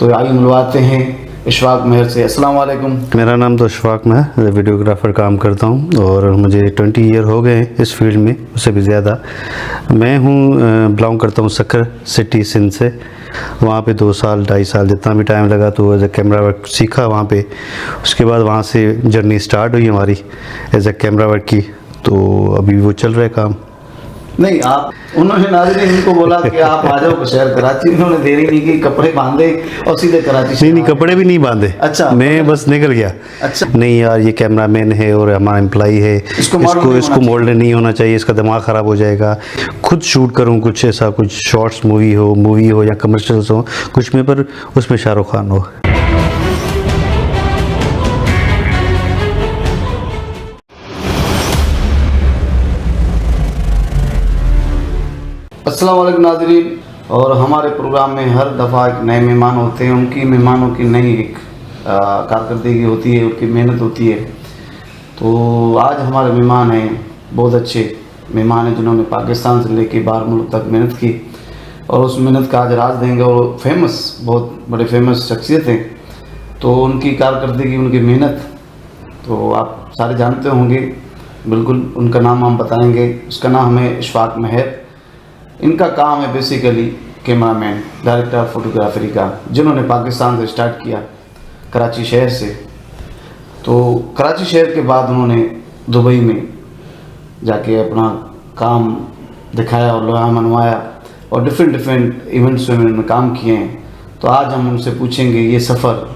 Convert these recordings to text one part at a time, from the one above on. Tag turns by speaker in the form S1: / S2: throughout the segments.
S1: तो आइए मिलवाते हैं इशफाक मेहर से। अस्सलाम वालेकुम।
S2: मेरा नाम तो इशफाक है, वीडियोग्राफर काम करता हूँ और मुझे 20 ईयर हो गए इस फील्ड में, उससे भी ज़्यादा। मैं बिलोंग करता हूँ सक्खर सिटी सिंध से। वहाँ पे 2 साल 2.5 साल जितना भी टाइम लगा तो एज ए कैमरा वर्क सीखा वहाँ पे। उसके बाद वहाँ से जर्नी स्टार्ट हुई हमारी एज ए कैमरा वर्क की, तो अभी वो चल रहा है काम।
S1: नहीं, आप उन्होंने नाज़रीन इनको बोला कि आप आ जाओ शहर कराची, इन्होंने देरी नहीं की, कपड़े बांधे और सीधे कराची।
S2: नहीं, कपड़े भी नहीं बांधे।
S1: अच्छा,
S2: मैं बस निकल गया।
S1: अच्छा,
S2: नहीं यार, ये कैमरामैन है और हमारा एम्प्लॉई है, इसको मोल्ड नहीं होना चाहिए, इसका दिमाग ख़राब हो जाएगा। खुद शूट करूँ कुछ ऐसा, कुछ शॉर्ट्स मूवी हो या कमर्शियल्स हो कुछ में, पर उसमें शाहरुख खान हो।
S1: अस्सलाम वालेकुम नाज़रीन। और हमारे प्रोग्राम में हर दफ़ा एक नए मेहमान होते हैं, उनकी मेहमानों की नई एक कारकर्दगी होती है, उनकी मेहनत होती है। तो आज हमारे मेहमान हैं, बहुत अच्छे मेहमान हैं जिन्होंने पाकिस्तान से लेके बाहर मुल्क तक मेहनत की और उस मेहनत का आज राज देंगे। और फेमस, बहुत बड़े फेमस शख्सियत हैं, तो उनकी कारकर्दगी, उनकी मेहनत तो आप सारे जानते होंगे। बिल्कुल उनका नाम हम बताएंगे। उसका नाम है इशफाक मेहर। इनका काम है basically cameraman, director of photography का, जिन्होंने पाकिस्तान से स्टार्ट किया, कराची शहर से। तो कराची शहर के बाद उन्होंने दुबई में जाके अपना काम दिखाया और लोहा मनवाया और डिफरेंट इवेंट्स में उन्होंने काम किए हैं। तो आज हम उनसे पूछेंगे ये सफ़र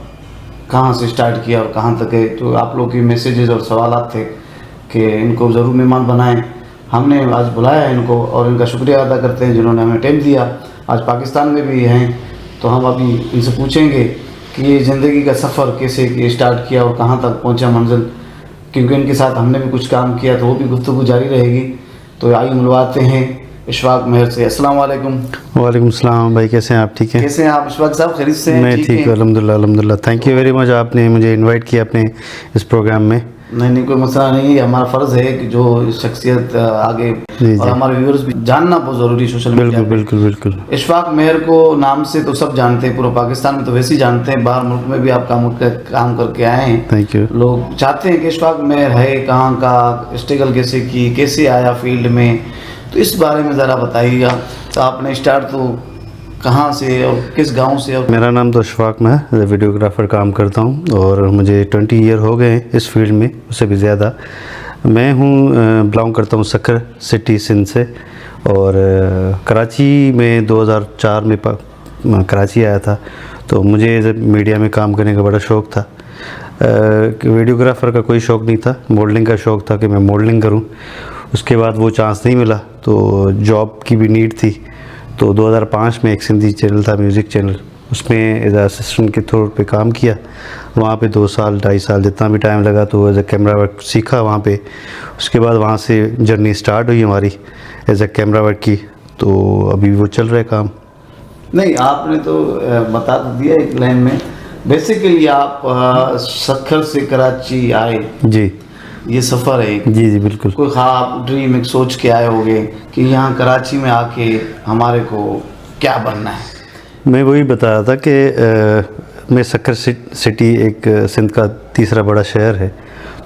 S1: कहाँ से स्टार्ट किया और कहाँ तक है। तो आप लोग के मैसेजेस और सवाल थे कि इनको ज़रूर मेहमान बनाएं। हमने आज बुलाया है इनको और इनका शुक्रिया अदा करते हैं जिन्होंने हमें टाइम दिया। आज पाकिस्तान में भी हैं, तो हम अभी इनसे पूछेंगे कि ये ज़िंदगी का सफ़र कैसे स्टार्ट किया और कहाँ तक पहुँचा मंजिल, क्योंकि इनके साथ हमने भी कुछ काम किया, तो वो भी गुफ्तगू जारी रहेगी। तो आइए मिलवाते हैं इशफाक मेहर से। अस्सलाम वालेकुम।
S2: वालेकुम सलाम भाई, कैसे हैं आप? ठीक हैं?
S1: कैसे हैं आप इशफाक साहब? खैरियत से हैं?
S2: मैं ठीक हूँ, अल्हम्दुलिल्लाह। थैंक यू वेरी मच, आपने मुझे इनवाइट किया अपने इस प्रोग्राम में।
S1: नहीं, कोई मसला नहीं है। हमारा फ़र्ज़ है कि जो शख्सियत आगे और हमारे व्यूअर्स भी जानना बहुत ज़रूरी है सोशल मीडिया।
S2: बिल्कुल।
S1: इशफाक मेहर को नाम से तो सब जानते हैं, पूरा पाकिस्तान में तो वैसे ही जानते हैं, बाहर मुल्क में भी आप काम करके आए हैं।
S2: Thank you.
S1: लोग चाहते हैं कि इशफाक मेहर है कहाँ का, स्ट्रगल कैसे की, कैसे आया फील्ड में, तो इस बारे में ज़रा बताइएगा। तो आपने स्टार्ट तो कहाँ से और किस गांव से? और
S2: मेरा नाम तो इशफाक है, वीडियोग्राफर काम करता हूँ और मुझे 20 ईयर हो गए इस फील्ड में, उससे भी ज़्यादा। मैं बिलोंग करता हूँ सक्खर सिटी सिंध से और कराची में 2004 में कराची आया था। तो मुझे मीडिया में काम करने का बड़ा शौक़ था। वीडियोग्राफर का कोई शौक़ नहीं था, मॉडलिंग का शौक़ था कि मैं मॉडलिंग करूँ। उसके बाद वो चांस नहीं मिला, तो जॉब की भी नीड थी। तो 2005 में एक सिंधी चैनल था, म्यूज़िक चैनल, उसमें एज असिस्टेंट के तौर पे काम किया। वहाँ पे 2 साल 2.5 साल जितना भी टाइम लगा तो एज ए कैमरा वर्क सीखा वहाँ पे। उसके बाद वहाँ से जर्नी स्टार्ट हुई हमारी एज ए कैमरा वर्क की, तो अभी वो चल रहा है काम।
S1: नहीं, आपने तो बता दिया एक लाइन में। बेसिकली आप सक्खर से कराची आए
S2: जी,
S1: ये सफ़र है।
S2: जी बिल्कुल।
S1: कोई ख्वाब, ड्रीम एक सोच के आए होंगे कि यहाँ कराची में आके हमारे को क्या बनना है?
S2: मैं वही बता रहा था कि मैं सक्खर सिटी एक सिंध का तीसरा बड़ा शहर है,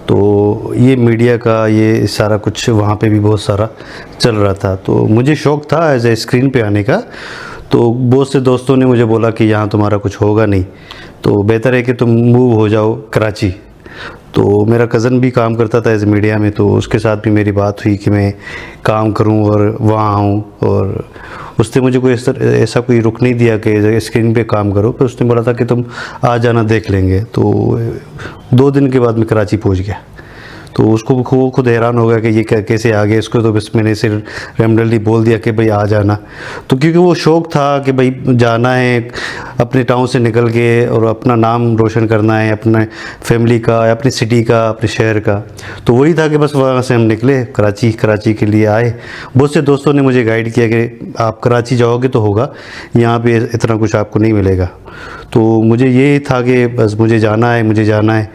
S2: तो ये मीडिया का ये सारा कुछ वहाँ पे भी बहुत सारा चल रहा था। तो मुझे शौक़ था एज ए स्क्रीन पे आने का। तो बहुत से दोस्तों ने मुझे बोला कि यहाँ तुम्हारा कुछ होगा नहीं, तो बेहतर है कि तुम मूव हो जाओ कराची। तो मेरा कज़न भी काम करता था एज मीडिया में, तो उसके साथ भी मेरी बात हुई कि मैं काम करूं और वहाँ आऊं, और उसने मुझे कोई ऐसा कोई रुक नहीं दिया कि स्क्रीन पे काम करो, पर उसने बोला था कि तुम आ जाना, देख लेंगे। तो 2 दिन के बाद मैं कराची पहुंच गया। तो उसको खुद हैरान हो गया कि ये कैसे आ गया। इसको तो बस मैंने सिर्फ रैंडमली बोल दिया कि भाई आ जाना। तो क्योंकि वो शौक़ था कि भाई जाना है अपने टाउन से निकल के और अपना नाम रोशन करना है, अपने फैमिली का, अपनी सिटी का, अपने शहर का। तो वही था कि बस वहाँ से हम निकले कराची के लिए आए। बहुत से दोस्तों ने मुझे गाइड किया कि आप कराची जाओगे तो होगा, यहाँ पे इतना कुछ आपको नहीं मिलेगा। तो मुझे ये था कि बस मुझे जाना है।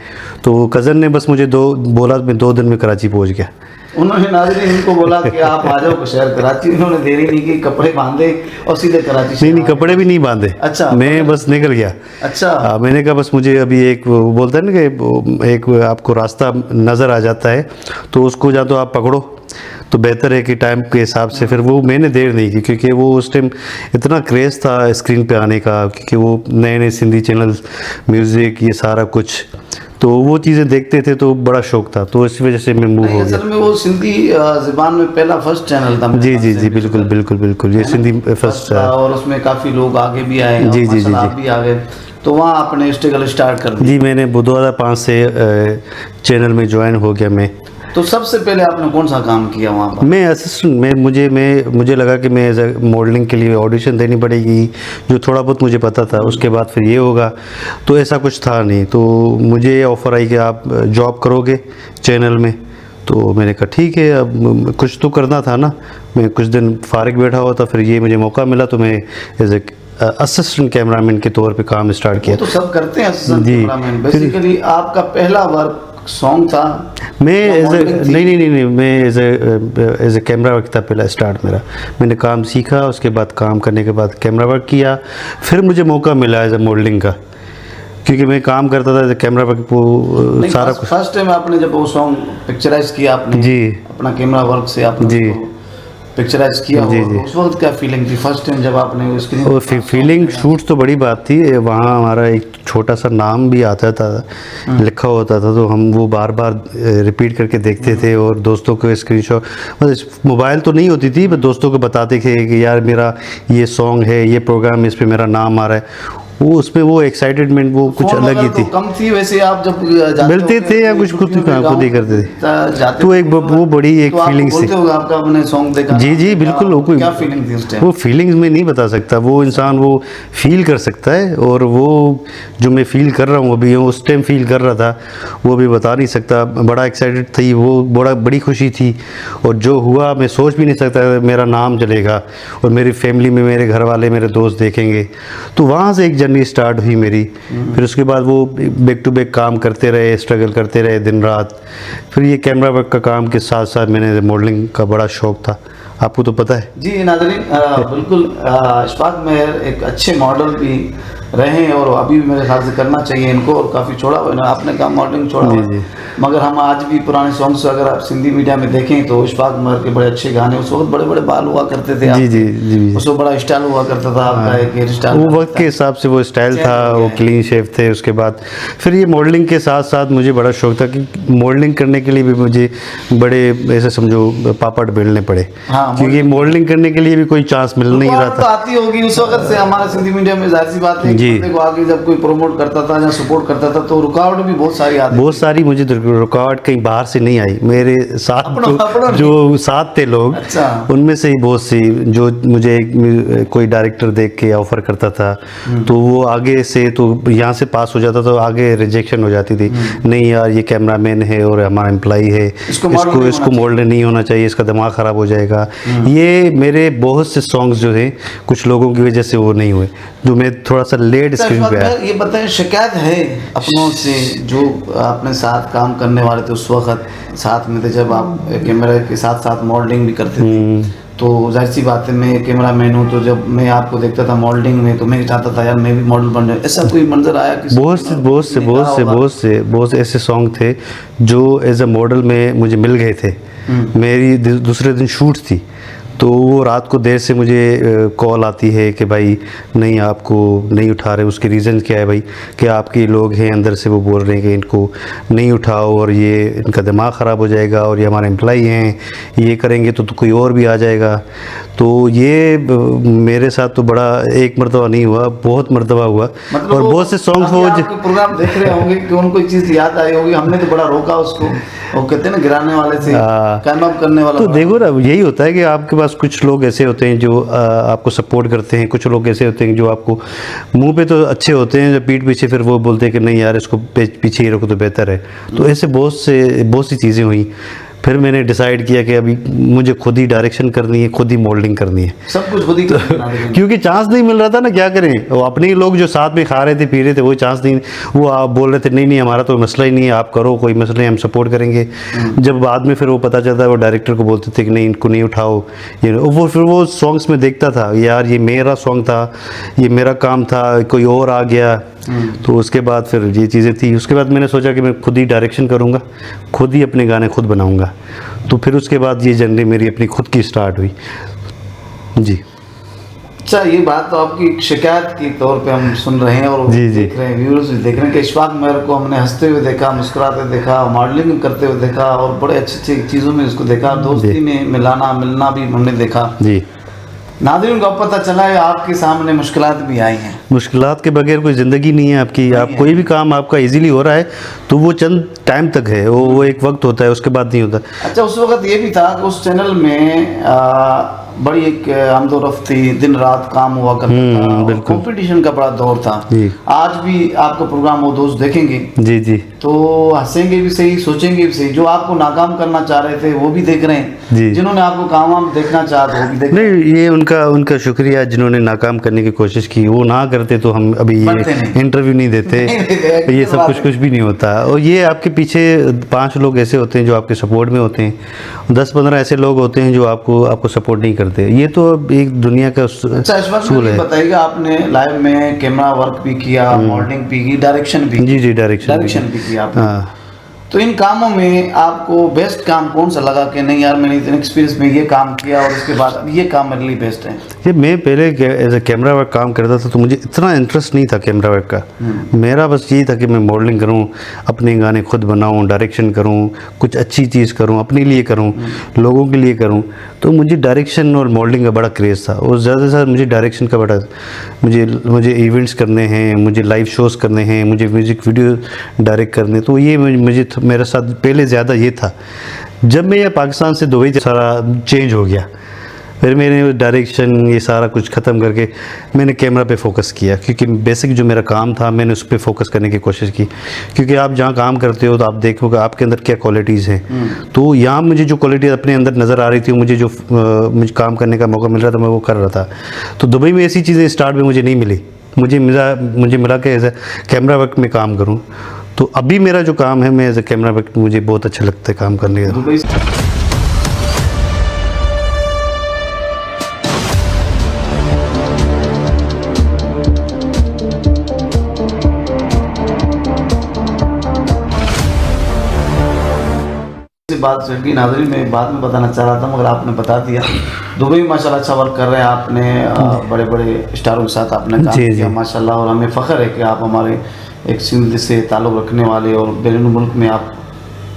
S2: तो कज़न ने बस मुझे बोला, मैं 2 दिन में कराची पहुंच गया।
S1: उन्होंने नाज़रीन इनको बोला कि आप आ जाओ शहर कराची, इन्होंने देरी नहीं की, कपड़े बांधे और सीधे कराची।
S2: नहीं कपड़े भी नहीं बांधे।
S1: अच्छा,
S2: मैं बस निकल गया।
S1: अच्छा,
S2: मैंने कहा बस मुझे अभी एक वो बोलता है ना कि एक आपको रास्ता नज़र आ जाता है तो उसको या तो आप पकड़ो तो बेहतर है कि टाइम के हिसाब से। फिर वो मैंने देर नहीं की क्योंकि वो उस टाइम इतना क्रेज़ था स्क्रीन पे आने का, क्योंकि वो नए नए सिंधी चैनल, म्यूज़िक, ये सारा कुछ, तो वो चीज़ें देखते थे तो बड़ा शौक था, तो इस वजह से मैं मूव हो गया।
S1: असल में वो सिंधी ज़बान में पहला फर्स्ट चैनल था।
S2: जी जी जी, बिल्कुल बिल्कुल बिल्कुल, ये सिंधी फर्स्ट
S1: था और उसमें काफ़ी लोग आगे भी आए।
S2: जी जी जी,
S1: आप भी आ गए, तो वहाँ आपने स्ट्रगल स्टार्ट कर दिया।
S2: जी मैंने 2005 से चैनल में ज्वाइन हो गया मैं।
S1: तो सबसे पहले आपने कौन सा काम किया वहाँ पर?
S2: मैं असिस्टेंट में मुझे लगा कि मैं एज ए मॉडलिंग के लिए ऑडिशन देनी पड़ेगी, जो थोड़ा बहुत मुझे पता था, उसके बाद फिर ये होगा, तो ऐसा कुछ था नहीं। तो मुझे ये ऑफ़र आई कि आप जॉब करोगे चैनल में, तो मैंने कहा ठीक है, अब कुछ तो करना था ना। मैं कुछ दिन फारिग बैठा हुआ था, फिर ये मुझे मौका मिला तो मैं एज ए असिस्टेंट कैमरामैन के तौर पे काम स्टार्ट किया।
S1: तो सब करते हैं असिस्टेंट कैमरामैन। बेसिकली आपका पहला वर्क सॉन्ग था?
S2: मैं नहीं, मैं एज ए कैमरा वर्क था पहला स्टार्ट मेरा। मैंने काम सीखा, उसके बाद काम करने के बाद कैमरा वर्क किया, फिर मुझे मौका मिला एज ए मॉडलिंग का, क्योंकि मैं काम करता था कैमरा वर्क वो सारा कुछ।
S1: फर्स्ट टाइम आपने जब वो सॉन्ग पिक्चराइज किया आपने
S2: जी
S1: अपना कैमरा वर्क से आपने
S2: जी
S1: पिक्चराइज किया,
S2: जी जी,
S1: उस वक्त क्या फीलिंग थी फर्स्ट टाइम जब आपने स्क्रीन?
S2: और फीलिंग शूट तो बड़ी बात थी। वहाँ हमारा एक छोटा सा नाम भी आता था, लिखा होता था, तो हम वो बार बार रिपीट करके देखते थे और दोस्तों को स्क्रीनशॉट, मतलब मोबाइल तो नहीं होती थी, बस दोस्तों को बताते थे कि यार मेरा ये सॉन्ग है, ये प्रोग्राम, इस पे मेरा नाम आ रहा है। वो उसमें वो एक्साइटेडमेंट वो कुछ अलग ही थी।
S1: तो कम थी वैसे, आप जब
S2: मिलते थे या कुछ खुद ही करते थे, तो एक वो बड़ी एक फीलिंग थी।
S1: आपका अपने सॉन्ग देखा?
S2: जी जी बिल्कुल। वो
S1: क्या फीलिंग थी उस टाइम?
S2: वो फीलिंग्स में नहीं बता सकता, वो इंसान वो फील कर सकता है, और वो जो मैं फील कर रहा हूँ अभी, उस टाइम फील कर रहा था, वो भी बता नहीं सकता। बड़ा एक्साइटेड थी, वो बड़ी खुशी थी, और जो हुआ मैं सोच भी नहीं सकता मेरा नाम चलेगा और मेरी फैमिली में मेरे घर वाले, मेरे दोस्त देखेंगे। तो वहाँ से एक जर्नी स्टार्ट हुई मेरी। फिर उसके बाद वो बैक टू बैक काम करते रहे, स्ट्रगल करते रहे दिन रात। फिर ये कैमरा वर्क का काम के साथ साथ मैंने मॉडलिंग का बड़ा शौक था, आपको तो पता है।
S1: जी नाज़रीन, बिल्कुल इशफाक मेहर एक अच्छे मॉडल भी रहे हैं और अभी भी मेरे ख्याल से करना चाहिए इनको, और काफ़ी छोड़ा हुआ है आपने काम मॉडलिंग छोड़ा हुआ है, मगर हम आज भी पुराने सॉन्ग्स अगर आप सिंधी मीडिया में देखें तो इशफाक मेहर के बड़े अच्छे गाने, उस वक्त बड़े बड़े बाल हुआ करते थे।
S2: जी जी जी,
S1: उस वक्त बड़ा स्टाइल हुआ करता था आपका, एक हेयर स्टाइल
S2: वो वक्त के हिसाब से वो स्टाइल था, वो क्लीन शेव थे। उसके बाद फिर ये मॉडलिंग के साथ साथ मुझे बड़ा शौक था कि मॉडलिंग करने के लिए भी मुझे बड़े ऐसे समझो पापड़ बेलने पड़े, क्योंकि मॉडलिंग करने के लिए भी कोई चांस मिल नहीं रहा था।
S1: आती होगी उस वक्त से हमारे सिंधी मीडिया में, जाहिर सी बात है
S2: जी,
S1: आगे जब कोई प्रमोट करता था या सपोर्ट करता था तो रुकावट भी बहुत सारी आती,
S2: बहुत सारी। मुझे रुकावट कहीं बाहर से नहीं आई, मेरे साथ जो साथ थे लोग,
S1: अच्छा,
S2: उनमें से ही बहुत सी, जो मुझे कोई डायरेक्टर देख के ऑफर करता था तो वो आगे से, तो यहाँ से पास हो जाता तो आगे रिजेक्शन हो जाती थी, नहीं यार ये कैमरामैन है और हमारा एम्प्लॉई है, इसको मॉडल नहीं होना चाहिए, इसका दिमाग ख़राब हो जाएगा। ये मेरे बहुत से सॉन्ग्स जो है कुछ लोगों की वजह से वो नहीं हुए, जो मैं थोड़ा सा लेट स्क्रीन पे आया।
S1: ये बताएं, शिकायत है अपनों से जो अपने साथ काम करने वाले थे उस वक्त साथ में थे, जब आप कैमरा के साथ साथ मॉडलिंग भी करते थे, तो जाहिर सी बात है मैं कैमरा मैन हूँ, तो जब मैं आपको देखता था मॉडलिंग में तो मैं चाहता था यार मैं भी मॉडल बन जाऊँ, ऐसा कोई मंजर आया? बहुत से ऐसे सॉन्ग थे जो एज ए मॉडल में मुझे मिल गए थे। मेरी दूसरे दिन शूट थी, तो वो रात को देर से मुझे कॉल आती है कि भाई नहीं आपको नहीं उठा रहे, उसके रीज़न क्या है भाई, कि आपके लोग हैं अंदर से वो बोल रहे हैं कि इनको नहीं उठाओ और ये इनका दिमाग ख़राब हो जाएगा, और ये हमारे एम्प्लॉई हैं, ये करेंगे तो कोई और भी आ जाएगा। तो ये मेरे साथ तो बड़ा एक मरतबा नहीं हुआ, बहुत मरतबा हुआ। मतलब और बहुत से सॉन्ग्स वो प्रोग्राम देख रहे होंगे कि उनको एक चीज़ याद आई होगी, हमने तो बड़ा रोका उसको, वो कहते हैं ना गिराने वाले से कामयाब करने वाला।
S2: तो देखो ना, यही होता है कि आपके पास कुछ लोग ऐसे होते हैं जो आपको सपोर्ट करते हैं, कुछ लोग ऐसे होते हैं जो आपको मुंह पे तो अच्छे होते हैं, जो पीठ पीछे फिर वो बोलते हैं कि नहीं यार इसको पीछे ही रखो तो बेहतर है। तो ऐसे बहुत सी चीज़ें हुई। फिर मैंने डिसाइड किया कि अभी मुझे खुद ही डायरेक्शन करनी है, खुद ही मोल्डिंग करनी है,
S1: सब कुछ खुद ही करना है।
S2: क्योंकि चांस नहीं मिल रहा था ना, क्या करें। वो अपने ही लोग जो साथ में खा रहे थे पी रहे थे वो चांस नहीं, वो आप बोल रहे थे नहीं नहीं हमारा तो मसला ही नहीं है, आप करो कोई मसला नहीं, हम सपोर्ट करेंगे। जब बाद में फिर वो पता चलता है, वो डायरेक्टर को बोलते थे कि नहीं इनको नहीं उठाओ, ये वो फिर वो सॉन्ग्स में देखता था यार ये मेरा सॉन्ग था, ये मेरा काम था, कोई और आ गया। तो उसके बाद फिर ये चीज़ें थी। उसके बाद मैंने सोचा कि मैं खुद ही डायरेक्शन करूँगा, खुद ही अपने गाने खुद बनाऊँगा। तो फिर उसके बाद ये जर्नी मेरी अपनी खुद की स्टार्ट हुई जी।
S1: अच्छा, ये बात तो आपकी शिकायत के तौर पे हम सुन रहे हैं और
S2: जी, जी।
S1: देख रहे हैं, व्यूअर्स भी देख रहे हैं कि इशफाक मेहर को हमने हंसते हुए देखा, मुस्कुराते देखा, मॉडलिंग करते हुए देखा और बड़े अच्छी अच्छी चीज़ों में उसको देखा, दोस्ती में मिलना भी हमने देखा
S2: जी।
S1: नाज़रीन को अब पता चला है आपके सामने मुश्किलात भी आई हैं।
S2: मुश्किलात के बगैर कोई ज़िंदगी नहीं है आपकी। आप कोई भी काम आपका इजीली हो रहा है तो वो चंद टाइम तक है, वो एक वक्त होता है, उसके बाद नहीं होता।
S1: अच्छा, उस वक्त ये भी था कि उस चैनल में बड़ी एक आमदोरफ्ती दिन रात काम हुआ करता था,
S2: बिल्कुल।
S1: कंपटीशन का बड़ा दौर था।
S2: जी।
S1: आज भी आपका प्रोग्राम वो दोस्त देखेंगे
S2: जी जी
S1: तो हंसेंगे भी सही, सोचेंगे भी सही। जो आपको नाकाम करना चाह रहे थे वो भी देख रहे हैं,
S2: जी।
S1: जिन्होंने आपको कामयाब देखना चाहा था वो भी देख रहे हैं।
S2: नहीं, ये उनका शुक्रिया जिन्होंने नाकाम करने की कोशिश की। वो ना करते तो हम अभी
S1: बनते
S2: ये
S1: नहीं।
S2: इंटरव्यू नहीं देते,
S1: नहीं,
S2: ये सब कुछ भी नहीं होता। और ये आपके पीछे 5 लोग ऐसे होते हैं जो आपके सपोर्ट में होते हैं, 10-15 ऐसे लोग होते हैं जो आपको सपोर्ट नहीं करते। ये तो एक दुनिया का
S1: अच्छा, इस वक्त
S2: सूल
S1: मुझे
S2: है।
S1: बताइएगा, आपने लाइव में कैमरा वर्क भी किया, मॉडलिंग भी की, डायरेक्शन भी
S2: जी जी डायरेक्शन
S1: भी किया आपने।
S2: हाँ।
S1: तो इन कामों में आपको बेस्ट काम कौन सा लगा कि नहीं यार मैंने इतने एक्सपीरियंस में ये काम किया और उसके बाद अब ये काम मेरे लिए बेस्ट है?
S2: ये मैं पहले एज ए कैमरा वर्क काम करता था तो मुझे इतना इंटरेस्ट नहीं था कैमरा वर्क का। मेरा बस यही था कि मैं मॉडलिंग करूं, अपने गाने खुद बनाऊं, डायरेक्शन करूं, कुछ अच्छी चीज़ करूं, अपने लिए करूं, लोगों के लिए करूं। तो मुझे डायरेक्शन और मॉडलिंग का बड़ा क्रेज़ था और ज़्यादा से ज़्यादा मुझे डायरेक्शन का बड़ा, मुझे इवेंट्स करने हैं, मुझे लाइव शोज़ करने हैं, मुझे म्यूज़िक वीडियो डायरेक्ट करने। तो ये मुझे मेरे साथ पहले ज़्यादा ये था। जब मैं ये पाकिस्तान से दुबई सारा चेंज हो गया, फिर मैंने डायरेक्शन ये सारा कुछ ख़त्म करके मैंने कैमरा पे फोकस किया, क्योंकि बेसिक जो मेरा काम था मैंने उस पर फोकस करने की कोशिश की। क्योंकि आप जहाँ काम करते हो तो आप देखोगे आपके अंदर क्या क्वालिटीज़ हैं। तो यहाँ मुझे जो क्वालिटी अपने अंदर नज़र आ रही थी, मुझे जो मुझे काम करने का मौका मिल रहा था मैं वो कर रहा था। तो दुबई में ऐसी चीज़ें स्टार्ट में मुझे नहीं मिली। मुझे मिला कि एज ए कैमरा वर्क में काम करूँ। तो अभी मेरा जो काम है, मैं एज ए कैमरा वर्क मुझे बहुत अच्छा लगता है काम करने का।
S1: दुबई बात सही नाज़रीन मैं बाद में बताना चाह रहा था मगर आपने बता दिया। दुबई में माशाल्लाह अच्छा वर्क कर रहे हैं आपने, बड़े बड़े स्टारों के साथ आपने काम किया माशाल्लाह, और हमें फ़ख्र है कि आप हमारे एक सिंध से ताल्लुक़ रखने वाले और बैरून मुल्क में आप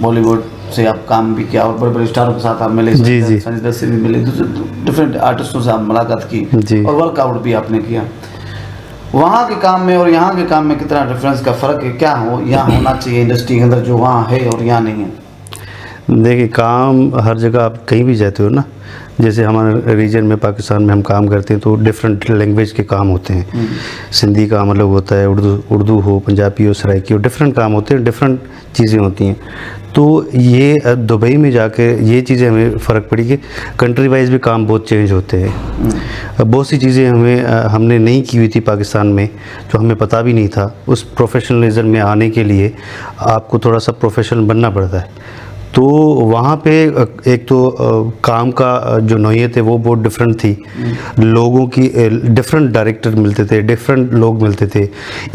S1: बॉलीवुड से आप काम भी किया और बड़े बड़े स्टारों के साथ आप मिले, संजय दत्त से भी मिले, डिफरेंट आर्टिस्टों से आप मुलाकात की और वर्कआउट भी आपने किया। वहाँ के काम में और यहाँ के काम में कितना डिफरेंस का फ़र्क है, क्या हो यहाँ होना चाहिए इंडस्ट्री के अंदर जो वहाँ है और यहाँ नहीं है?
S2: देखिए, काम हर जगह आप कहीं भी जाते हो ना, जैसे हमारे रीजन में पाकिस्तान में हम काम करते हैं तो डिफरेंट लैंग्वेज के काम होते हैं। सिंधी काम अलग होता है, उर्दू हो, पंजाबी हो, सराइकी हो, डिफरेंट काम होते हैं, डिफरेंट चीज़ें होती हैं। तो ये दुबई में जाके ये चीज़ें हमें फ़र्क पड़ी कि कंट्री वाइज भी काम बहुत चेंज होते हैं। बहुत सी चीज़ें हमने नहीं की हुई थी पाकिस्तान में, जो हमें पता भी नहीं था। उस प्रोफेशनलिज्म में आने के लिए आपको थोड़ा सा प्रोफेशनल बनना पड़ता है। तो वहाँ पे एक तो काम का जो नौयत है वो बहुत डिफरेंट थी। लोगों की डिफरेंट डायरेक्टर मिलते थे, डिफरेंट लोग मिलते थे।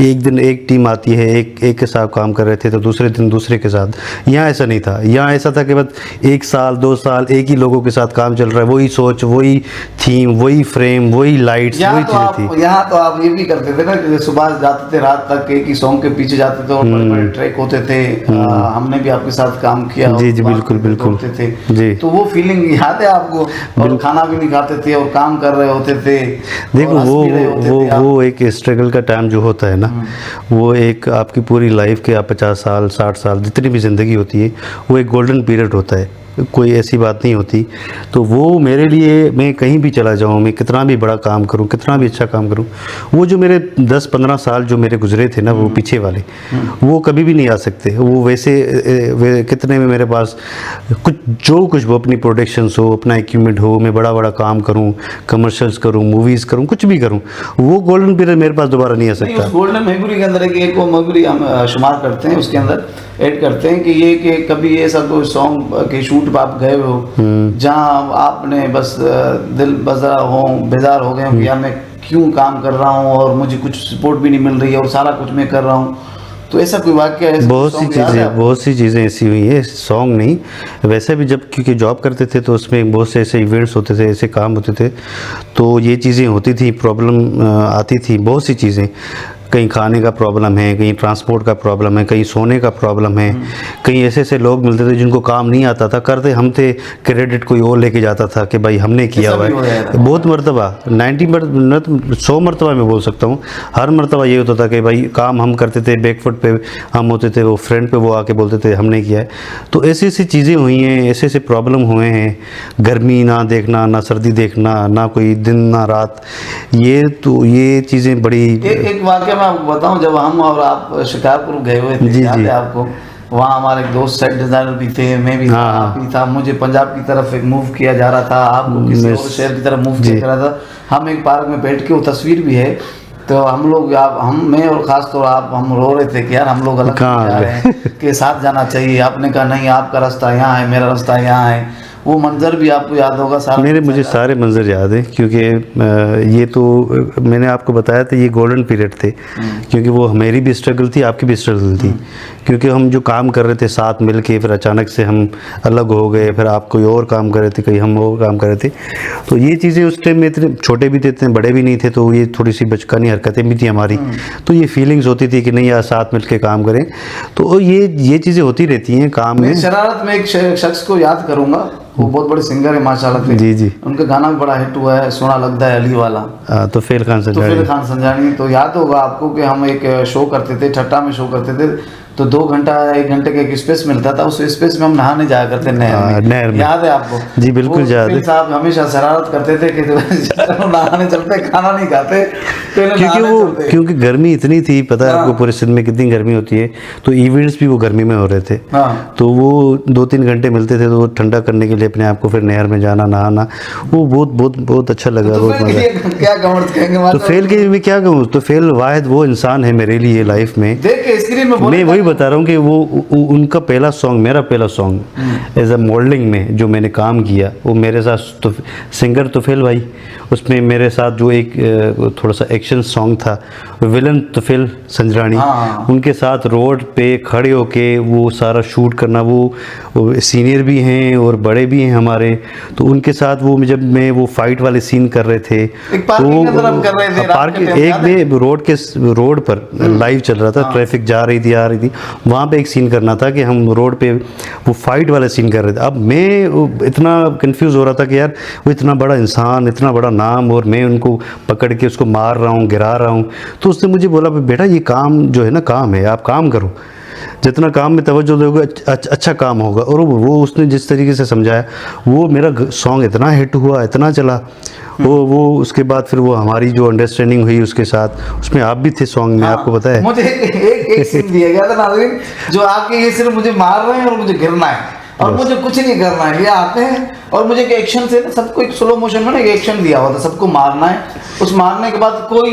S2: एक दिन एक टीम आती है, एक के साथ काम कर रहे थे तो दूसरे दिन दूसरे के साथ। यहाँ ऐसा नहीं था। यहाँ ऐसा था कि बस 1 साल 2 साल एक ही लोगों के साथ काम चल रहा है, वही सोच, वही थीम, वही फ्रेम, वही लाइट्स, वही चीज़ें थी।
S1: यहाँ तो आप ये भी करते थे ना कि सुबह जाते थे, रात तक एक ही सॉन्ग के पीछे जाते थे और बड़े बड़े ट्रैक होते थे। हमने भी आपके साथ काम किया।
S2: जी बिल्कुल बिल्कुल
S1: थे
S2: जी।
S1: तो वो फीलिंग याद है आपको? और खाना भी नहीं खाते थे और काम कर रहे होते थे।
S2: देखो वो एक स्ट्रगल का टाइम जो होता है ना, वो एक आपकी पूरी लाइफ के आप 50 साल 60 साल जितनी भी ज़िंदगी होती है वो एक गोल्डन पीरियड होता है। कोई ऐसी बात नहीं होती। तो वो मेरे लिए, मैं कहीं भी चला जाऊँ, मैं कितना भी बड़ा काम करूँ, कितना भी अच्छा काम करूँ, वो जो मेरे 10-15 साल जो मेरे गुजरे थे ना, वो पीछे वाले, वो कभी भी नहीं आ सकते। वो वैसे कितने में मेरे पास कुछ वो अपनी प्रोडक्शंस हो, अपना इक्विपमेंट हो, मैं बड़ा बड़ा काम करूँ, कमर्शियल्स करूँ, मूवीज़ करूँ, कुछ भी करूँ, वो गोल्डन पीरियड मेरे पास दोबारा नहीं आ सकता।
S1: उस गोल्डन मेमोरी के अंदर एक वो मेमोरी हम शुमार करते हैं, उसके अंदर ऐड करते हैं कि ये कि कभी ये सब सॉन्ग के शूट पर आप गए हो जहां आपने बस दिल बेजार हो गए हो कि यार मैं क्यों काम कर रहा हूं और मुझे कुछ सपोर्ट भी नहीं मिल रही है और सारा कुछ मैं कर रहा हूं, तो ऐसा कोई वाक्य है?
S2: बहुत सी चीज़ें ऐसी हुई है, सॉन्ग नहीं, वैसे भी जब क्योंकि जॉब करते थे तो उसमें बहुत से ऐसे इवेंट्स होते थे, ऐसे काम होते थे, तो ये चीज़ें होती थी, प्रॉब्लम आती थी, बहुत सी चीज़ें। कहीं खाने का प्रॉब्लम है, कहीं ट्रांसपोर्ट का प्रॉब्लम है, कहीं सोने का प्रॉब्लम है, कहीं ऐसे ऐसे लोग मिलते थे जिनको काम नहीं आता था, करते हम थे, क्रेडिट कोई और लेके जाता था कि भाई हमने किया हुआ है। बहुत मरतबा 100 मरतबा मैं बोल सकता हूँ, हर मरतबा ये होता था कि भाई काम हम करते थे, बैकफुट पे हम होते थे, वो फ्रंट पे वो आके बोलते थे हमने किया है। तो ऐसी ऐसी चीज़ें हुई हैं, ऐसे ऐसे प्रॉब्लम हुए हैं, गर्मी ना देखना, ना सर्दी देखना, ना कोई दिन ना रात, ये चीज़ें बड़ी।
S1: एक वाक्य मैं आपको बताऊं, जब हम और आप शिकारपुर गए हुए थे, याद है आपको? वहाँ हमारे एक दोस्त सेट डिजाइनर भी थे, मैं भी था, आप भी था, मुझे पंजाब की तरफ एक मूव किया जा रहा था, आपको किसी और शहर की तरफ मूव किया जा रहा था। हम एक पार्क में बैठ के, वो तस्वीर भी है, तो हम लोग मैं और खास तौर आप, हम रो रहे थे कि यार हम लोग अलग जा रहे हैं, कि साथ जाना चाहिए। आपने कहा नहीं, आपका रास्ता यहाँ है, मेरा रास्ता यहाँ है। वो मंजर भी आपको याद होगा सारा?
S2: मुझे सारे मंजर याद हैं, क्योंकि ये तो मैंने आपको बताया था, ये गोल्डन पीरियड थे, क्योंकि वो मेरी भी स्ट्रगल थी, आपकी भी स्ट्रगल थी, क्योंकि हम जो काम कर रहे थे साथ मिल के, फिर अचानक से हम अलग हो गए, फिर आप कोई और काम कर रहे थे, कहीं हम और काम कर रहे थे। तो ये चीज़ें उस टाइम में इतने छोटे भी थे, इतने बड़े भी नहीं थे, तो ये थोड़ी सी बचकानी हरकतें भी थी हमारी, तो ये फीलिंग्स होती थी कि नहीं यार साथ मिल के काम करें। तो ये चीज़ें होती रहती हैं काम में।
S1: शरारत में एक शख्स को याद करूँगा, वो बहुत बड़े सिंगर है माशाल्लाह थे।
S2: जी।
S1: उनका गाना भी बड़ा हिट हुआ है, सोना लगता है अली वाला।
S2: तोफैल खान
S1: संजानी। तो याद होगा आपको कि हम एक शो करते थे, ठट्टा में शो करते थे, तो 2 घंटा 1 घंटे का एक स्पेस मिलता था, उस स्पेस में हम नहाने जाया करते नहर में। याद है आपको?
S2: जी बिल्कुल याद है।
S1: साहब हमेशा शरारत करते थे कि नहाने चलते, खाना नहीं खाते,
S2: क्योंकि गर्मी इतनी थी, पता है आपको पूरे सिंध में कितनी गर्मी होती है, तो इवेंट्स भी वो गर्मी में हो रहे थे। तो वो 2-3 घंटे मिलते थे, तो ठंडा करने के लिए अपने आप को फिर नहर में जाना, नहाना, वो बहुत अच्छा लगा, बहुत मजा।
S1: क्या कहेंगे?
S2: तो फेल के मैं क्या कहूँ, तो फेल वाहिद वो इंसान है मेरे लिए लाइफ में,
S1: देख के स्क्रीन में
S2: मैं वही बता रहा हूँ कि वो उनका पहला सॉन्ग, मेरा पहला सॉन्ग एज अ मॉडलिंग में जो मैंने काम किया, वो मेरे साथ सिंगर तोफैल भाई, उसमें मेरे साथ जो एक थोड़ा सा एक्शन सॉन्ग था, विलन तोफैल संजरानी, उनके साथ रोड पे खड़े होके वो सारा शूट करना, वो सीनियर भी हैं और बड़े भी हैं हमारे, तो उनके साथ वो जब मैं वो फाइट वाले सीन कर रहे थे, तो पार्क एक में रोड पर लाइव चल रहा था, ट्रैफिक जा रही थी आ रही थी, वहाँ पे एक सीन करना था कि हम रोड पे वो फाइट वाला सीन कर रहे थे। अब मैं इतना कंफ्यूज हो रहा था कि यार वो इतना बड़ा इंसान, इतना बड़ा नाम, और मैं उनको पकड़ के उसको मार रहा हूँ, गिरा रहा हूँ। तो उसने मुझे बोला बेटा ये काम जो है ना, काम है, आप काम करो, जितना काम में तवज्जो दोगे अच्छा काम होगा। और वो उसने जिस तरीके से समझाया, वो मेरा सॉन्ग इतना हिट हुआ, इतना चला, वो उसके बाद फिर वो हमारी जो अंडरस्टैंडिंग हुई उसके साथ, उसमें आप भी थे सॉन्ग में, आपको पता है।
S1: मुझे एक सीन दिया गया था नाज़रीन, जो आपके ये सिर्फ मुझे मार रहे हैं और मुझे गिरना है और मुझे कुछ नहीं करना है, ये आते हैं और मुझे एक एक्शन से ना, सबको एक स्लो मोशन में ना एक एक्शन दिया हुआ था, सबको मारना है। उस मारने के बाद कोई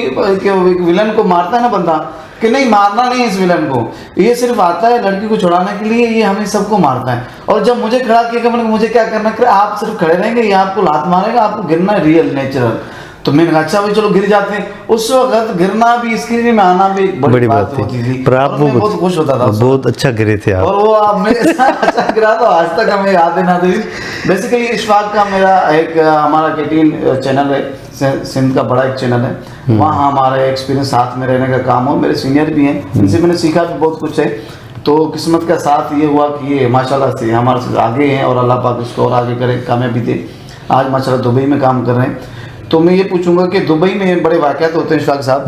S1: विलन को मारता है ना बंदा, कि नहीं मारना नहीं है इस विलन को, ये सिर्फ आता है लड़की को छुड़ाने के लिए, ये हमें सबको मारता है। और जब मुझे खड़ा किया, मैंने मुझे क्या करना है, आप सिर्फ खड़े रहेंगे, ये आपको लात मारेगा, आपको गिरना है, रियल नेचुरल। तो मैंने कहा अच्छा भाई चलो गिर जाते हैं। उस वक्त गिरना भी, स्क्रीन में आना भी एक बड़ी बात होती थी, पर आप वो बहुत खुश होता था,
S2: बहुत अच्छा गिरे थे आप,
S1: और वो आप मेरे साथ अच्छा गिरा तो आज तक हमें याद है ना। बेसिकली इशफाक का मेरा एक हमारा कैटीन चैनल है, सिंध का बड़ा एक चैनल है, वहाँ हमारा एक्सपीरियंस साथ में रहने का काम हो, मेरे सीनियर भी हैं, इनसे मैंने सीखा भी बहुत कुछ है। तो किस्मत का साथ ये हुआ कि ये माशाल्लाह से हमारे से आगे हैं, और अल्लाह पाक इसको और आगे करे, कामयाबी दे। आज माशाल्लाह दुबई में काम कर रहे हैं। तो मैं ये पूछूंगा कि दुबई में बड़े वाक़यात होते हैं इशफाक साहब,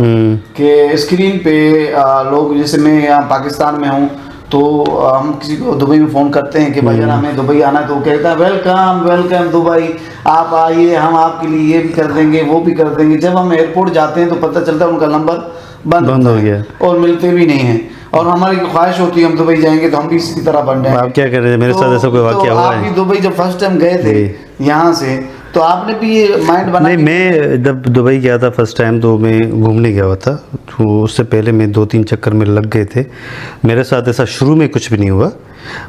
S1: कि स्क्रीन पे लोग, जैसे मैं यहाँ पाकिस्तान में हूँ, तो हम किसी को दुबई में फ़ोन करते हैं कि भाई यार हमें दुबई आना है, तो वो कहता है वेलकम वेलकम दुबई, आप आइए, हम आपके लिए ये भी कर देंगे वो भी कर देंगे। जब हम एयरपोर्ट जाते हैं तो पता चलता है उनका नंबर बंद हो गया और मिलते भी नहीं हैं। और हमारी ख्वाहिश होती है हम दुबई जाएंगे तो हम भी इसी तरह बन जाएंगे।
S2: आप क्या कर रहे थे, मेरे साथ ऐसा कोई वाकया हुआ
S1: आप भी
S2: है?
S1: दुबई जब फर्स्ट टाइम गए थे यहाँ से, तो आपने भी ये माइंड बना?
S2: नहीं, मैं जब दुबई गया था फर्स्ट टाइम तो मैं घूमने गया हुआ था, तो उससे पहले मैं 2-3 चक्कर में लग गए थे। मेरे साथ ऐसा शुरू में कुछ भी नहीं हुआ।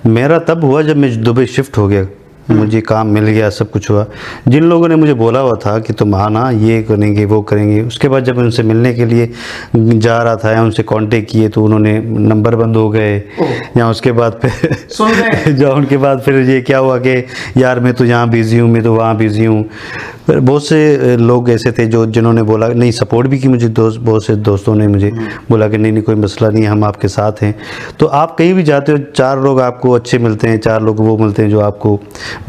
S2: मेरा तब हुआ जब मैं दुबई शिफ्ट हो गया, मुझे काम मिल गया, सब कुछ हुआ। जिन लोगों ने मुझे बोला हुआ था कि तुम आना, ये करेंगे वो करेंगे, उसके बाद जब मैं उनसे मिलने के लिए जा रहा था या उनसे कांटेक्ट किए तो उन्होंने नंबर बंद हो गए, या उसके बाद फिर
S1: सुन रहे
S2: जो उनके बाद फिर ये क्या हुआ कि यार मैं तो यहाँ बिज़ी हूँ, मैं तो वहाँ बिज़ी हूँ। फिर बहुत से लोग ऐसे थे जो जिन्होंने बोला नहीं, सपोर्ट भी की मुझे। बहुत से दोस्तों ने मुझे बोला कि नहीं नहीं कोई मसला नहीं, हम आपके साथ हैं। तो आप कहीं भी जाते हो 4 लोग आपको अच्छे मिलते हैं, 4 लोग वो मिलते हैं जो आपको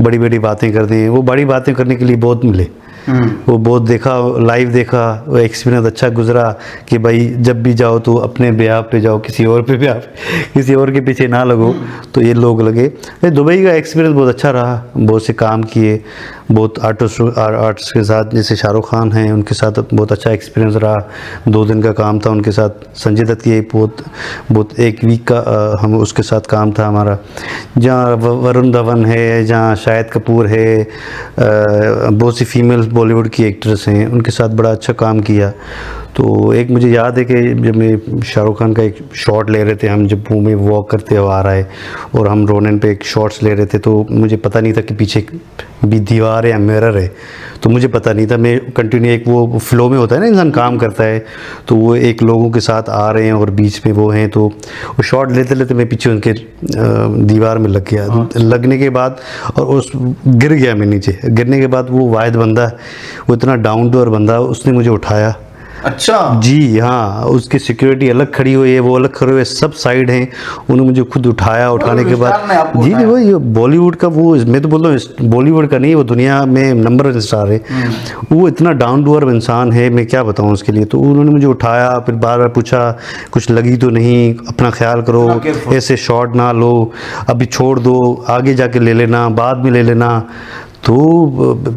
S2: बड़ी बड़ी बातें करते हैं। वो बड़ी बातें करने के लिए बहुत मिले, वो बहुत देखा, लाइव देखा, वो एक्सपीरियंस अच्छा गुजरा कि भाई जब भी जाओ तो अपने ब्याह पे जाओ, किसी और पे ब्याह, किसी और के पीछे ना लगो। तो ये लोग लगे। दुबई का एक्सपीरियंस बहुत अच्छा रहा, बहुत से काम किए, बहुत आर्टिस्ट के साथ, जैसे शाहरुख खान हैं उनके साथ बहुत अच्छा एक्सपीरियंस रहा। 2 दिन का काम था उनके साथ। संजय दत्त की बहुत 1 वीक का हम उसके साथ काम था हमारा। जहाँ वरुण धवन है, जहाँ शाहिद कपूर है, बहुत सी फीमेल बॉलीवुड की एक्ट्रेस हैं, उनके साथ बड़ा अच्छा काम किया। तो एक मुझे याद है कि जब मैं शाहरुख खान का एक शॉट ले रहे थे, हम जब मुंह में वॉक करते हुए आ रहा है और हम रोनन पे एक शॉट्स ले रहे थे, तो मुझे पता नहीं था कि पीछे भी दीवार है या मिरर है, तो मुझे पता नहीं था। मैं कंटिन्यू एक वो फ्लो में होता है ना, इंसान काम करता है, तो वो एक लोगों के साथ आ रहे हैं और बीच में वो हैं, तो वो शॉट लेते लेते मैं पीछे उनके दीवार में लग गया। लगने के बाद और उस गिर गया मैं नीचे। गिरने के बाद वो वाहिद बंदा, वो इतना डाउन टू अर्थ बंदा, उसने मुझे उठाया।
S1: अच्छा
S2: जी हाँ, उसकी सिक्योरिटी अलग खड़ी हुई है, वो अलग खड़े हुए, सब साइड हैं। उन्होंने मुझे खुद उठाया। उठाने के बाद जी जी, वही बॉलीवुड का, वो मैं तो बोल रहा हूँ बॉलीवुड का नहीं, वो दुनिया में नंबर 1 स्टार है। वो इतना डाउन टू अर्थ इंसान है, मैं क्या बताऊँ उसके लिए। तो उन्होंने मुझे उठाया, फिर बार बार पूछा कुछ लगी तो नहीं, अपना ख्याल करो, ऐसे शॉट ना लो, अभी छोड़ दो, आगे जाके ले लेना, बाद में ले लेना। तो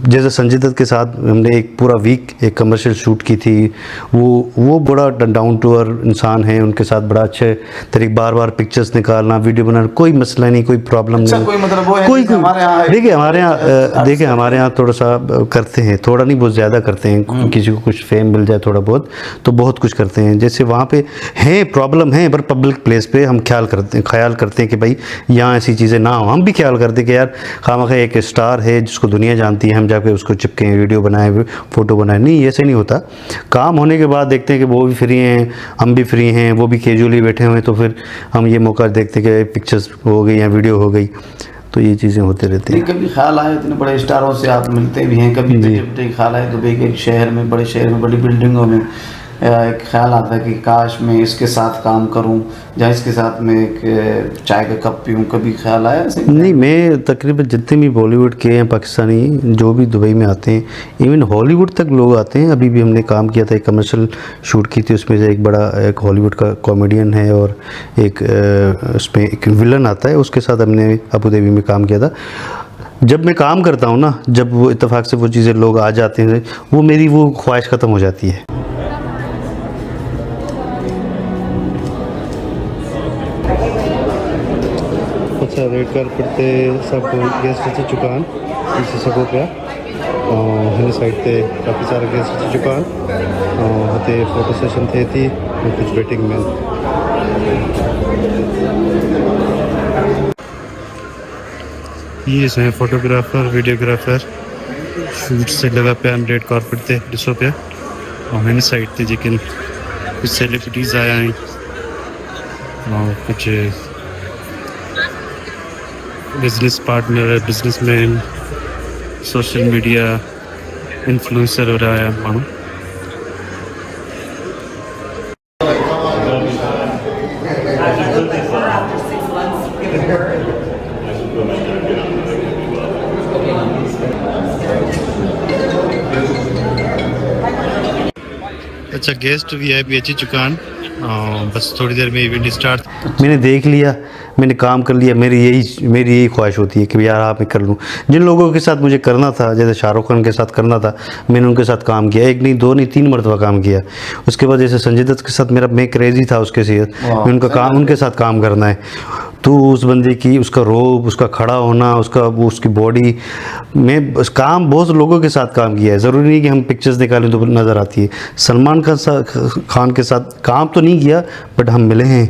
S2: जैसे संजय दत्त के साथ हमने एक पूरा वीक एक कमर्शियल शूट की थी। वो बड़ा डाउन टू अर्थ इंसान है, उनके साथ बड़ा अच्छे तरीके, बार बार पिक्चर्स निकालना, वीडियो बनाना, कोई मसला नहीं, कोई प्रॉब्लम नहीं।
S1: कोई मतलब वो है
S2: कोई
S1: देखिए
S2: हमारे यहाँ थोड़ा सा करते हैं, थोड़ा नहीं बहुत ज़्यादा करते हैं। किसी को कुछ फेम मिल जाए थोड़ा बहुत तो बहुत कुछ करते हैं। जैसे वहाँ पे हैं प्रॉब्लम है, पर पब्लिक प्लेस पे हम ख्याल करते हैं कि भाई यहाँ ऐसी चीज़ें ना हो। हम भी ख्याल करते हैं कि यार खामखा एक स्टार है जिसको दुनिया जानती है, हम जाके उसको चिपके वीडियो बनाए, फोटो बनाए, नहीं ऐसे नहीं होता। काम होने के बाद देखते हैं कि वो भी फ्री हैं, हम भी फ्री हैं, वो भी कैजुअली बैठे हुए हैं, तो फिर हम ये मौका देखते हैं कि पिक्चर्स हो गई या वीडियो हो गई। तो ये चीज़ें होते रहती हैं।
S1: कभी ख्याल आया, इतने बड़े स्टारों से आप मिलते भी हैं, कभी ख्याल आया दुबई के एक शहर में, बड़े शहर में, बड़ी बिल्डिंगों में एक ख्याल आता है कि काश मैं इसके साथ काम करूं, या इसके साथ मैं एक चाय का कप पीऊं, कभी ख्याल आया ऐसे?
S2: नहीं, मैं तकरीबन जितने भी बॉलीवुड के हैं, पाकिस्तानी जो भी दुबई में आते हैं, इवन हॉलीवुड तक लोग आते हैं। अभी भी हमने काम किया था, एक कमर्शियल शूट की थी, उसमें से एक हॉलीवुड का कॉमेडियन है और एक उसमें एक विलन आता है, उसके साथ हमने अबू धाबी में काम किया था। जब मैं काम करता हूँ ना, जब वो इत्तेफाक से वो चीज़ें लोग आ जाते हैं, वो मेरी वो ख्वाहिश ख़त्म हो जाती है। अच्छा, रेड कार्पेट पे सब गेस्ट अच्छी चुकान इसी सगों पे हिन साइड पे काफ़ी सारे गेस्ट अच्छी चुकान होते फोटो सेशन थे थी कुछ वेटिंग में। ये इसमें फोटोग्राफर वीडियोग्राफर शूट से लगा पे रेड कार्पेट थे डिसो पे और हिन साइड थे जेकिन कुछ सेलिब्रिटीज़ आया हैं और कुछ business partner, businessman, social media influencer हो रहा है मानो। अच्छा, गेस्ट वीआईपी अच्छी चुकान बस थोड़ी देर में इवेंट स्टार्ट। मैंने देख लिया, मैंने काम कर लिया। मेरी यही ख्वाहिश होती है कि यार आप मैं कर लूँ। जिन लोगों के साथ मुझे करना था, जैसे शाहरुख खान के साथ करना था, मैंने उनके साथ काम किया। एक नहीं, दो नहीं, 3 मरतबा काम किया। उसके बाद जैसे संजय दत्त के साथ मैं क्रेज़ी था उसके साथ, मैं उनके साथ काम करना है। तो उस बंदे की, उसका रोब, उसका खड़ा होना, उसकी बॉडी में काम, बहुत लोगों के साथ काम किया है। ज़रूरी नहीं कि हम पिक्चर्स निकालें तो नज़र आती है। सलमान खान के साथ काम तो नहीं किया, बट हम मिले हैं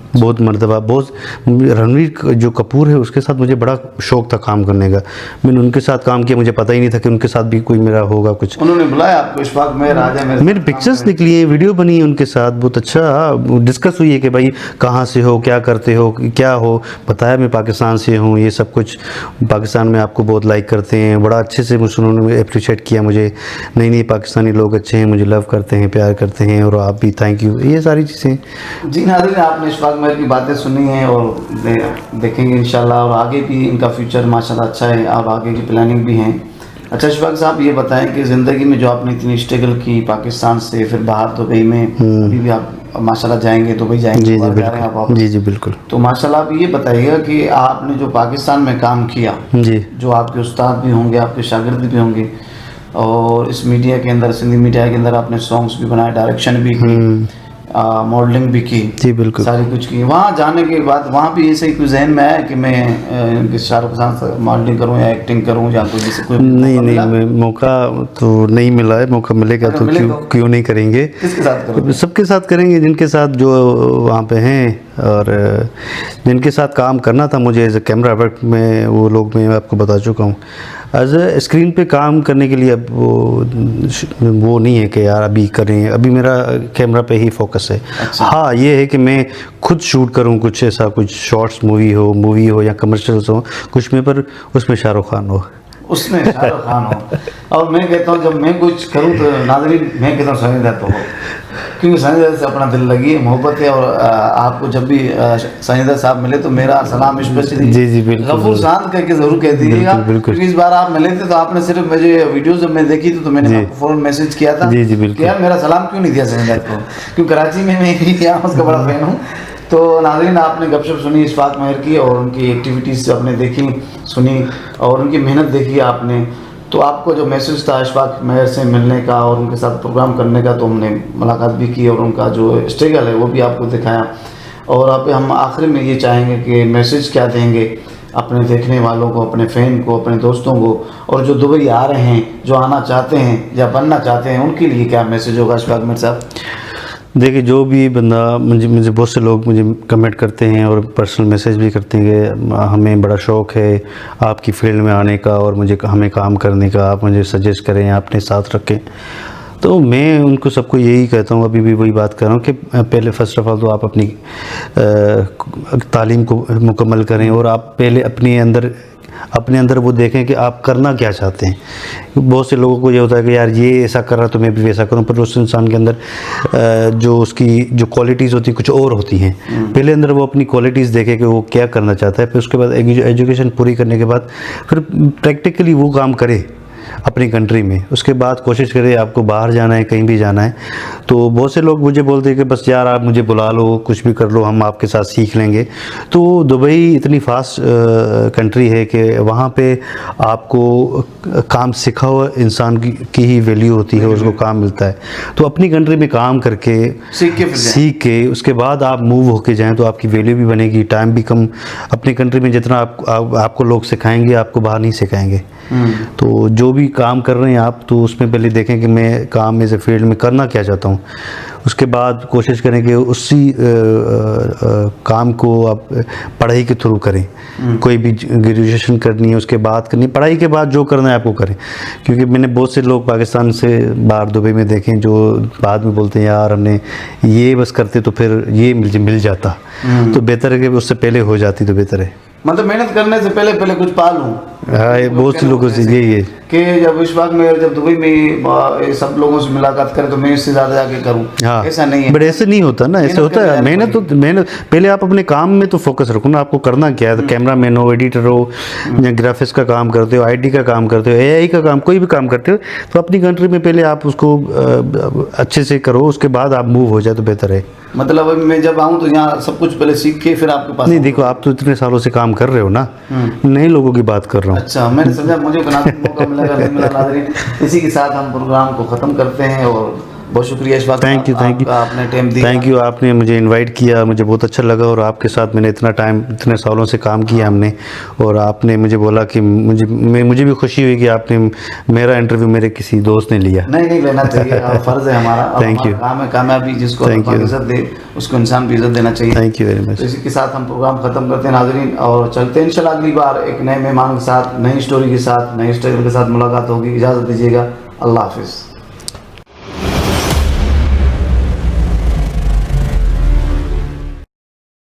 S2: बहुत मरतबा। बहुत रणवीर जो कपूर है उसके साथ मुझे बड़ा शौक़ था काम करने का। मैंने उनके साथ काम किया, मुझे पता ही नहीं था कि उनके साथ भी कोई मेरा होगा कुछ।
S1: उन्होंने बुलाया आपको इशफाक मेहर आ जाए,
S2: मेरी पिक्चर्स निकली है, वीडियो बनी है उनके साथ, बहुत अच्छा डिस्कस हुई है कि भाई कहाँ से हो, क्या करते हो, क्या हो। बताया मैं पाकिस्तान से हूँ, ये सब कुछ। पाकिस्तान में आपको बहुत लाइक करते हैं, बड़ा अच्छे से मुझे उन्होंने अप्रिशिएट किया मुझे। नहीं पाकिस्तानी लोग अच्छे हैं, मुझे लव करते हैं, प्यार करते हैं, और आप भी थैंक यू, ये सारी चीज़ें।
S1: जी नाज़रीन, आपने इशफाक मेहर की बातें सुनी हैं और देखेंगे इंशाल्लाह, और आगे भी इनका फ्यूचर माशाल्लाह अच्छा है और आगे की प्लानिंग भी हैं। अच्छा इशफाक साहब, ये बताएं कि ज़िंदगी में जो आपने इतनी स्ट्रगल की पाकिस्तान से, फिर बाहर दुबई में, अभी भी आप माशाल्लाह जाएंगे, दुबई जाएंगे।
S2: जी बिल्कुल। जी बिल्कुल।
S1: तो माशाल्लाह आप ये बताइएगा कि आपने जो पाकिस्तान में काम किया, जी, जो आपके उस्ताद भी होंगे, आपके शागिर्द भी होंगे, और इस मीडिया के अंदर, सिंधी मीडिया के अंदर आपने सॉन्ग्स भी बनाए, डायरेक्शन भी की, मॉडलिंग भी की, जी बिल्कुल, सारी कुछ की। वहाँ जाने के बाद वहाँ भी ऐसे ही कोई जहन में आया कि मैं शाहरुख खान से मॉडलिंग करूँ या एक्टिंग करूँ या कोई जैसे कोई?
S2: नहीं, मौका तो नहीं मिला है। मौका मिलेगा तो क्यों नहीं करेंगे।
S1: किसके साथ करेंगे? सबके
S2: साथ करेंगे, जिनके साथ जो वहाँ पे हैं और जिनके साथ काम करना था मुझे एज ए कैमरा वर्क में, वो लोग मैं आपको बता चुका हूँ। एज ए स्क्रीन पे काम करने के लिए अब वो नहीं है कि यार अभी करें, अभी मेरा कैमरा पे ही फोकस है। अच्छा। हाँ, ये है कि मैं खुद शूट करूँ कुछ ऐसा, कुछ शॉर्ट्स मूवी हो या कमर्शियल्स हो कुछ में, पर उसमें शाहरुख खान हो,
S1: उसमें शाहरुख खान हो। और मैं कहता हूँ जब मैं कुछ करूँ तो नाज़रीन, मैं कहता हूँ संजय दत्त हो, क्योंकि संजय दत्त से अपना दिल लगी है, मोहब्बत है। और आपको जब भी संजय दत्त साहब मिले तो मेरा सलाम स्पेशली जी गफूर शांत करके ज़रूर कह दीजिएगा, क्योंकि इस बार आप मिले थे तो आपने सिर्फ मुझे वीडियोज़ जब मैं देखी तो मैंने आपको फ़ौरन मैसेज किया था कि यार मेरा सलाम क्यों नहीं दिया संजय दत्त को, क्योंकि कराची में मैं यहाँ उसका बड़ा फैन हूँ। तो नाज़रीन, आपने गपशप सुनी इशफाक मेहर की, और उनकी एक्टिविटीज़ आपने देखी, सुनी, और उनकी मेहनत देखी आपने। तो आपको जो मैसेज था इशफाक मेहर से मिलने का और उनके साथ प्रोग्राम करने का, तो हमने मुलाकात भी की और उनका जो स्ट्रगल है वो भी आपको दिखाया। और अब हम आखिर में ये चाहेंगे कि मैसेज क्या देंगे अपने देखने वालों को, अपने फ़ैन को, अपने दोस्तों को, और जो दुबई आ रहे हैं, जो आना चाहते हैं या बनना चाहते हैं, उनके लिए क्या मैसेज होगा इशफाक मेहर साहब?
S2: देखिए, जो भी बंदा मुझे बहुत से लोग मुझे कमेंट करते हैं और पर्सनल मैसेज भी करते हैं कि हमें बड़ा शौक़ है आपकी फील्ड में आने का और हमें काम करने का, आप मुझे सजेस्ट करें, अपने साथ रखें। तो मैं उनको सबको यही कहता हूँ, अभी भी वही बात कर रहा हूँ कि पहले फर्स्ट ऑफ ऑल तो आप अपनी तालीम को मुकम्मल करें, और आप पहले अपने अंदर वो देखें कि आप करना क्या चाहते हैं। बहुत से लोगों को ये होता है कि यार ये ऐसा कर रहा तो मैं भी वैसा करूं, पर उस इंसान के अंदर जो उसकी जो क्वालिटीज़ होती हैं कुछ और होती हैं। पहले अंदर वो अपनी क्वालिटीज़ देखे कि वो क्या करना चाहता है, फिर उसके बाद एजुकेशन पूरी करने के बाद फिर प्रैक्टिकली वो काम करे अपनी कंट्री में। उसके बाद कोशिश करें, आपको बाहर जाना है, कहीं भी जाना है, तो बहुत से लोग मुझे बोलते हैं कि बस यार आप मुझे बुला लो, कुछ भी कर लो, हम आपके साथ सीख लेंगे। तो दुबई इतनी फास्ट कंट्री है कि वहाँ पे आपको काम सीखा हुआ इंसान की ही वैल्यू होती है, उसको काम मिलता है। तो अपनी कंट्री में काम करके सीख के उसके बाद आप मूव होके जाएँ तो आपकी वैल्यू भी बनेगी, टाइम भी कम। अपनी कंट्री में जितना आपको लोग सिखाएंगे, आपको बाहर नहीं सिखाएंगे। तो जो भी काम कर रहे हैं आप, तो उसमें पहले देखें कि मैं काम में से फील्ड में करना क्या चाहता हूँ। उसके बाद कोशिश करें कि उसी काम को आप पढ़ाई के थ्रू करें। कोई भी ग्रेजुएशन करनी है उसके बाद करनी, पढ़ाई के बाद जो करना है आपको करें। क्योंकि मैंने बहुत से लोग पाकिस्तान से बाहर दुबई में देखे जो बाद में बोलते हैं यार हमने ये बस करते तो फिर ये मिल जाता, तो बेहतर है कि उससे पहले हो जाती तो बेहतर है।
S1: मतलब मेहनत करने से पहले कुछ पा लूँ।
S2: हाँ, बहुत से लोगों से यही है
S1: कि जब इशफाक मेहर जब दुबई में सब लोगों से मुलाकात करें तो मैं इससे ज़्यादा जाके करूँ। हाँ, ऐसा नहीं है,
S2: बट ऐसे नहीं होता ना, ऐसे होता है मेहनत पहले आप अपने काम में तो फोकस रखो ना, आपको करना क्या है। तो कैमरा मैन हो, एडिटर हो, या ग्राफिक्स का काम करते हो, IT का काम करते हो, AI का काम, कोई भी काम करते हो, तो अपनी कंट्री में पहले आप उसको अच्छे से करो, उसके बाद आप मूव हो जाए तो बेहतर है।
S1: मतलब अभी मैं जब आऊँ तो यहाँ सब कुछ पहले सीख के फिर आपके पास
S2: नहीं देखो, आप तो इतने सालों से काम कर रहे हो ना, नए लोगों की बात कर रहा हूँ।
S1: अच्छा, मैंने समझा मुझे मौका मिलेगा नहीं मिला। नाज़रीन, इसी के साथ हम प्रोग्राम को ख़त्म करते हैं और बहुत शुक्रिया इस बात का।
S2: थैंक यू
S1: आपने टाइम दिया।
S2: थैंक यू, आपने मुझे इनवाइट किया, मुझे बहुत अच्छा लगा। और आपके साथ मैंने इतना टाइम, इतने सालों से काम किया हमने, और आपने मुझे बोला कि मुझे भी खुशी हुई कि आपने मेरा इंटरव्यू मेरे किसी दोस्त ने लिया।
S1: नहीं लेना चाहिए, फ़र्ज़ है हमारा।
S2: Thank you.
S1: काम है, कामयाबी जिसको अल्लाह इज़्ज़त दे उसको इंसान भी इज़्ज़त देना चाहिए।
S2: Thank you very much.
S1: तो इसी के साथ हम प्रोग्राम ख़त्म करते हैं नाज़रीन, और चलते हैं इंशाल्लाह अगली बार एक नए मेहमान के साथ, नई स्टोरी के साथ, नई स्ट्रगल के साथ मुलाकात होगी। इजाज़त दीजिएगा, अल्लाह हाफिज़।